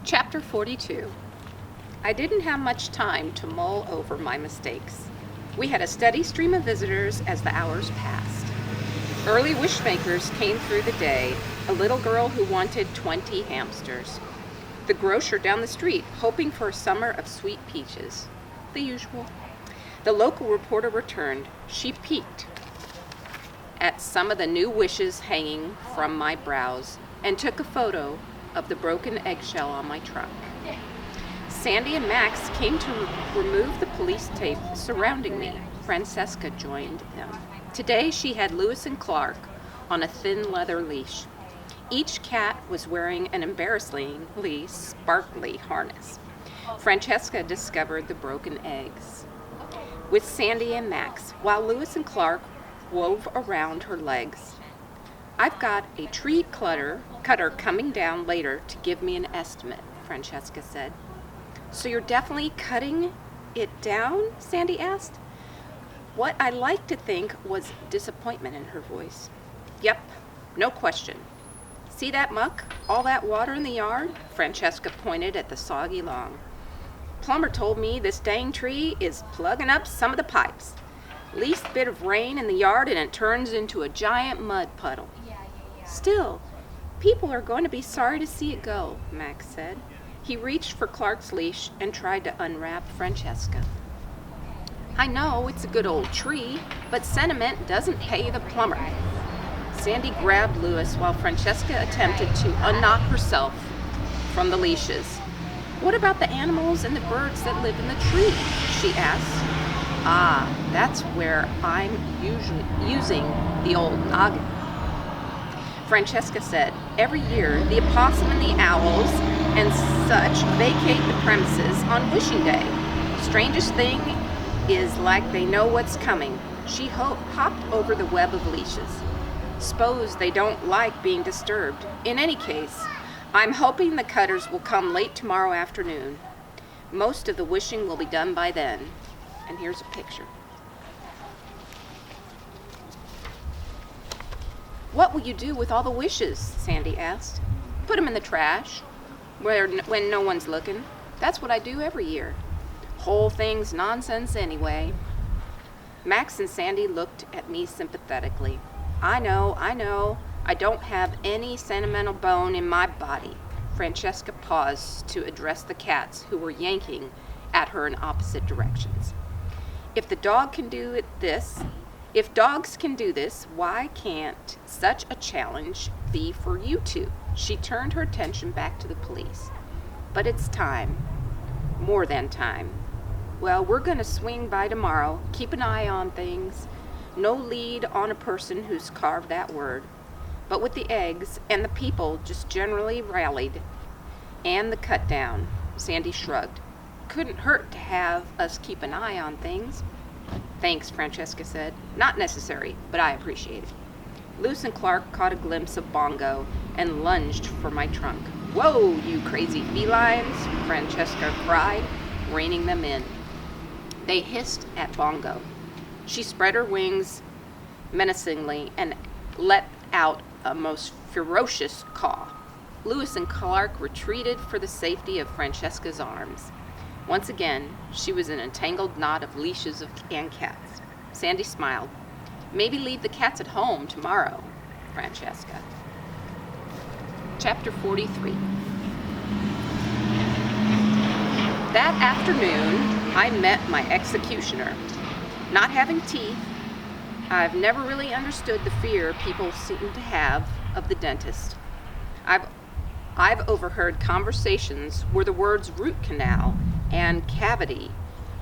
Chapter 42. I didn't have much time to mull over my mistakes. We had a steady stream of visitors as the hours passed. Early wishmakers came through the day, a little girl who wanted 20 hamsters. The grocer down the street, hoping for a summer of sweet peaches. The usual. The local reporter returned. She peeked at some of the new wishes hanging from my brows and took a photo of the broken eggshell on my trunk. Sandy and Max came to remove the police tape surrounding me. Francesca joined them. Today she had Lewis and Clark on a thin leather leash. Each cat was wearing an embarrassingly sparkly harness. Francesca discovered the broken eggs with Sandy and Max, while Lewis and Clark wove around her legs. I've got a tree cutter coming down later to give me an estimate, Francesca said. So you're definitely cutting it down? Sandy asked. What I like to think was disappointment in her voice. Yep, no question. See that muck? All that water in the yard? Francesca pointed at the soggy lawn. Plumber told me this dang tree is plugging up some of the pipes. Least bit of rain in the yard and it turns into a giant mud puddle. Still, people are going to be sorry to see it go, Max said. He reached for Clark's leash and tried to unwrap Francesca. I know it's a good old tree, but sentiment doesn't pay the plumber. Sandy grabbed Lewis while Francesca attempted to unlock herself from the leashes. What about the animals and the birds that live in the tree? She asked. Ah, that's where I'm usually using the old noggin. Francesca said, every year the opossum and the owls and such vacate the premises on wishing day. Strangest thing is like they know what's coming. She hopped over the web of leashes. Suppose they don't like being disturbed. In any case, I'm hoping the cutters will come late tomorrow afternoon. Most of the wishing will be done by then. And here's a picture. What will you do with all the wishes? Sandy asked. Put them in the trash, when no one's looking. That's what I do every year. Whole thing's nonsense anyway. Max and Sandy looked at me sympathetically. I know. I don't have any sentimental bone in my body. Francesca paused to address the cats who were yanking at her in opposite directions. If dogs can do this, why can't such a challenge be for you two? She turned her attention back to the police. But it's time. More than time. Well, we're going to swing by tomorrow. Keep an eye on things. No lead on a person who's carved that word. But with the eggs and the people just generally rallied. And the cut down. Sandy shrugged. Couldn't hurt to have us keep an eye on things. Thanks, Francesca said. Not necessary, but I appreciate it. Lewis and Clark caught a glimpse of Bongo and lunged for my trunk. Whoa, you crazy felines, Francesca cried, reining them in. They hissed at Bongo. She spread her wings menacingly and let out a most ferocious caw. Lewis and Clark retreated for the safety of Francesca's arms. Once again, she was in a tangled knot of leashes and cats. Sandy smiled. Maybe leave the cats at home tomorrow, Francesca. Chapter 43. That afternoon, I met my executioner. Not having teeth, I've never really understood the fear people seem to have of the dentist. I've overheard conversations where the words root canal and cavity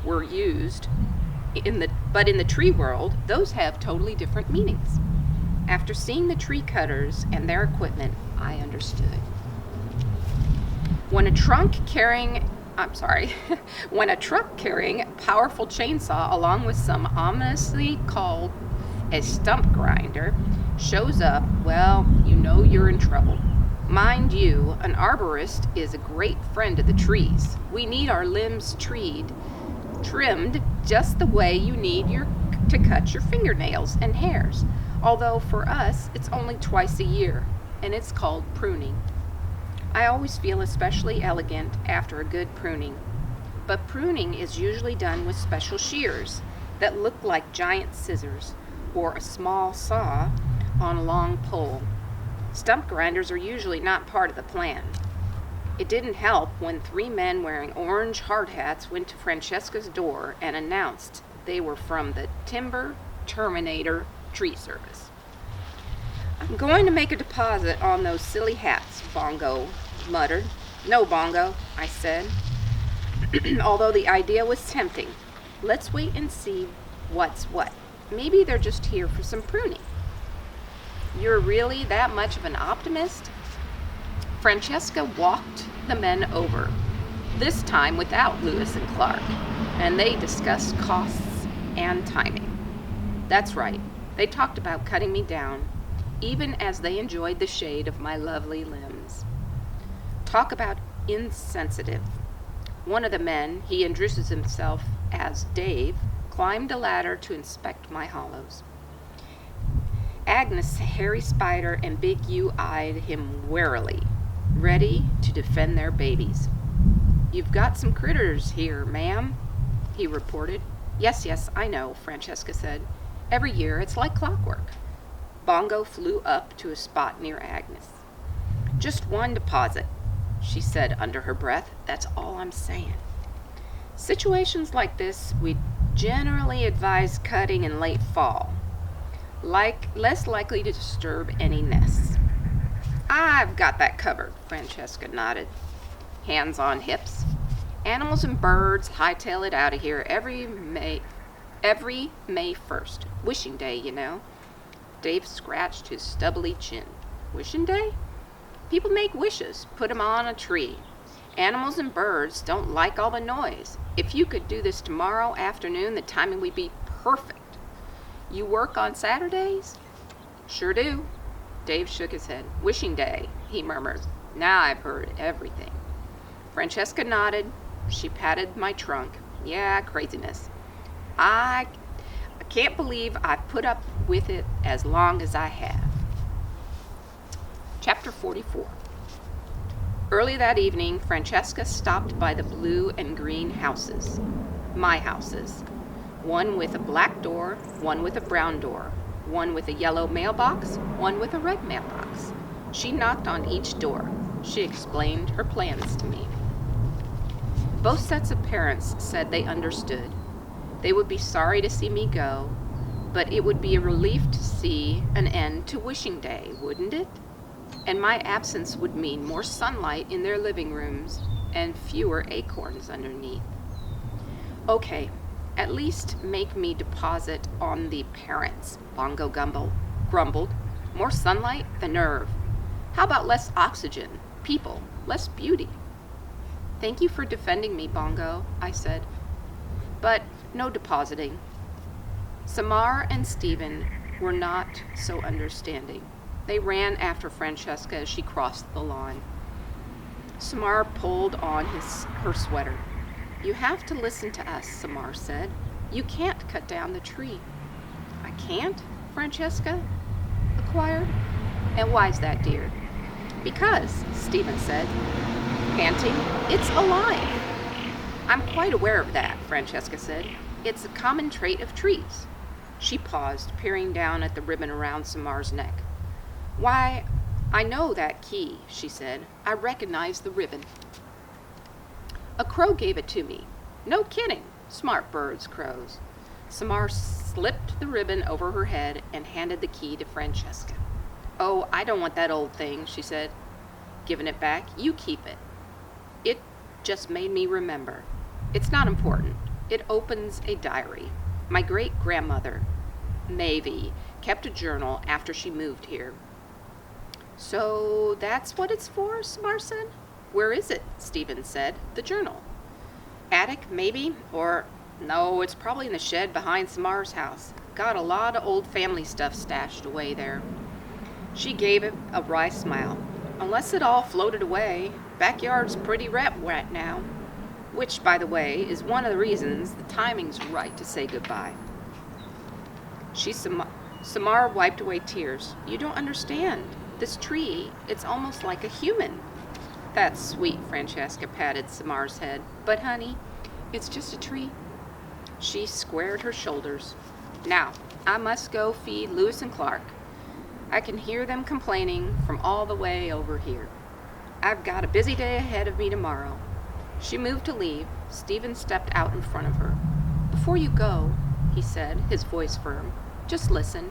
were used, but in the tree world, those have totally different meanings. After seeing the tree cutters and their equipment, I understood. When a truck carrying a powerful chainsaw along with some ominously called a stump grinder shows up, well, you know you're in trouble. Mind you, an arborist is a great friend of the trees. We need our limbs trimmed just the way you need to cut your fingernails and hairs. Although for us, it's only twice a year, and it's called pruning. I always feel especially elegant after a good pruning. But pruning is usually done with special shears that look like giant scissors or a small saw on a long pole. Stump grinders are usually not part of the plan. It didn't help when 3 men wearing orange hard hats went to Francesca's door and announced they were from the Timber Terminator Tree Service. "I'm going to make a deposit on those silly hats," Bongo muttered. "No, Bongo," I said, although the idea was tempting. "Let's wait and see what's what. Maybe they're just here for some pruning." "You're really that much of an optimist?" Francesca walked the men over, this time without Lewis and Clark, and they discussed costs and timing. That's right, they talked about cutting me down, even as they enjoyed the shade of my lovely limbs. Talk about insensitive. One of the men, he introduces himself as Dave, climbed a ladder to inspect my hollows. Agnes, Harry Spider, and Big U eyed him warily, ready to defend their babies. "You've got some critters here, ma'am," he reported. Yes, I know," Francesca said. "Every year it's like clockwork." Bongo flew up to a spot near Agnes. "Just one deposit," she said under her breath. "That's all I'm saying. Situations like this, we generally advise cutting in late fall, less likely to disturb any nests." "I've got that covered," Francesca nodded, hands on hips. "Animals and birds hightail it out of here every May 1st. Wishing Day, you know." Dave scratched his stubbly chin. "Wishing Day? People make wishes, put 'em on a tree. Animals and birds don't like all the noise. If you could do this tomorrow afternoon, the timing would be perfect." "You work on Saturdays?" "Sure do." Dave shook his head. "Wishing Day," he murmured. "Now I've heard everything." Francesca nodded. She patted my trunk. "Yeah, craziness. I can't believe I've put up with it as long as I have." Chapter 44. Early that evening, Francesca stopped by the blue and green houses. My houses. One with a black door, one with a brown door, one with a yellow mailbox, one with a red mailbox. She knocked on each door. She explained her plans to me. Both sets of parents said they understood. They would be sorry to see me go, but it would be a relief to see an end to Wishing Day, wouldn't it? And my absence would mean more sunlight in their living rooms and fewer acorns underneath. "Okay, at least make me deposit on the parents," Bongo grumbled. "More sunlight? The nerve. How about less oxygen? People, less beauty?" "Thank you for defending me, Bongo," I said. "But no depositing." Samar and Stephen were not so understanding. They ran after Francesca as she crossed the lawn. Samar pulled on her sweater. "You have to listen to us," Samar said. "You can't cut down the tree." "I can't?" Francesca inquired. "And why's that, dear?" "Because," Stephen said, panting, "it's alive." "I'm quite aware of that," Francesca said. "It's a common trait of trees." She paused, peering down at the ribbon around Samar's neck. "Why, I know that key," she said. "I recognize the ribbon. A crow gave it to me." "No kidding. Smart birds, crows." Samar slipped the ribbon over her head and handed the key to Francesca. "Oh, I don't want that old thing," she said, giving it back. "You keep it. It just made me remember. It's not important. It opens a diary. My great-grandmother, Mavie, kept a journal after she moved here." "So that's what it's for?" Samar said. "Where is it?" Stephen said. "The journal." "Attic, maybe? Or, no, it's probably in the shed behind Samar's house. Got a lot of old family stuff stashed away there." She gave it a wry smile. "Unless it all floated away. Backyard's pretty wet now. Which, by the way, is one of the reasons the timing's right to say goodbye." Samar wiped away tears. "You don't understand. This tree, it's almost like a human." That's sweet, Francesca patted Samar's head. But honey, it's just a tree. She squared her shoulders. Now, I must go feed Lewis and Clark. I can hear them complaining from all the way over here. I've got a busy day ahead of me tomorrow. She moved to leave. Stephen stepped out in front of her. Before you go, he said, his voice firm, just listen.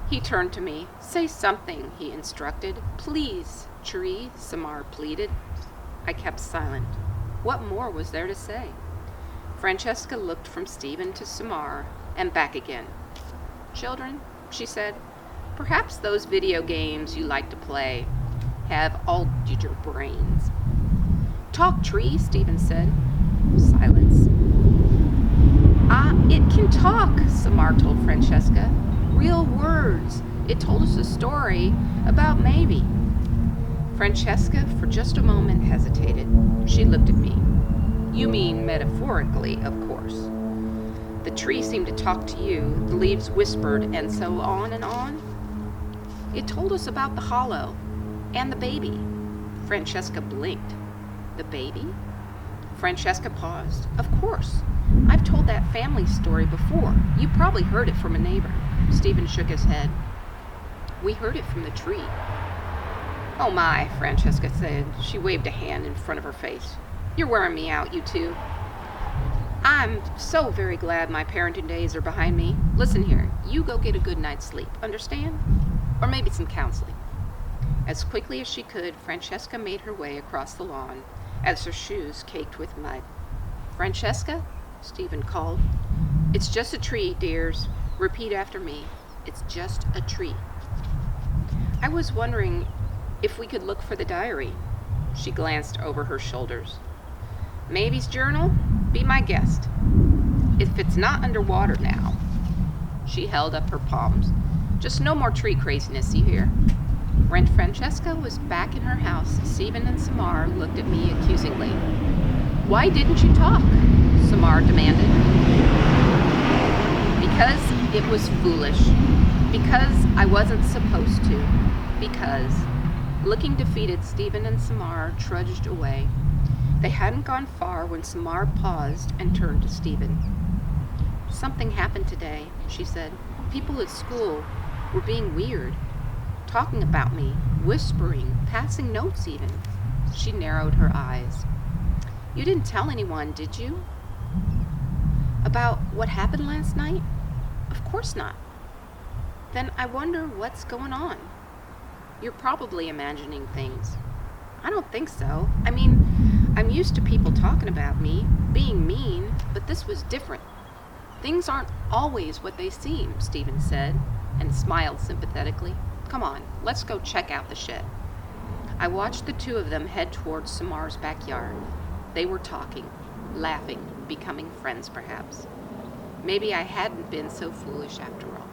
He turned to me. Say something, he instructed. Please, Tree, Samar pleaded. I kept silent. What more was there to say? Francesca looked from Stephen to Samar and back again. Children, she said, perhaps those video games you like to play have altered your brains. Talk, Tree, Stephen said. Silence. It can talk, Samar told Francesca. Real words. It told us a story about maybe. Francesca, for just a moment, hesitated. She looked at me. You mean metaphorically, of course. The tree seemed to talk to you, the leaves whispered, and so on and on. It told us about the hollow and the baby. Francesca blinked. The baby? Francesca paused. Of course. I've told that family story before. You probably heard it from a neighbor. Stephen shook his head. We heard it from the tree. Oh my, Francesca said. She waved a hand in front of her face. You're wearing me out, you two. I'm so very glad my parenting days are behind me. Listen here, you go get a good night's sleep, understand? Or maybe some counseling. As quickly as she could, Francesca made her way across the lawn as her shoes caked with mud. Francesca, Stephen called. It's just a tree, dears. Repeat after me. It's just a tree. I was wondering if we could look for the diary. She glanced over her shoulders. Mavy's journal? Be my guest. If it's not underwater now. She held up her palms. Just no more tree craziness, you hear? When Francesca was back in her house, Stephen and Samar looked at me accusingly. Why didn't you talk? Samar demanded. Because it was foolish. Because I wasn't supposed to. Because. Looking defeated, Stephen and Samar trudged away. They hadn't gone far when Samar paused and turned to Stephen. Something happened today, she said. People at school were being weird, talking about me, whispering, passing notes even. She narrowed her eyes. You didn't tell anyone, did you? About what happened last night? Of course not. Then I wonder what's going on. You're probably imagining things. I don't think so. I mean, I'm used to people talking about me, being mean, but this was different. Things aren't always what they seem, Stephen said, and smiled sympathetically. Come on, let's go check out the shed. I watched the two of them head towards Samar's backyard. They were talking, laughing, becoming friends perhaps. Maybe I hadn't been so foolish after all.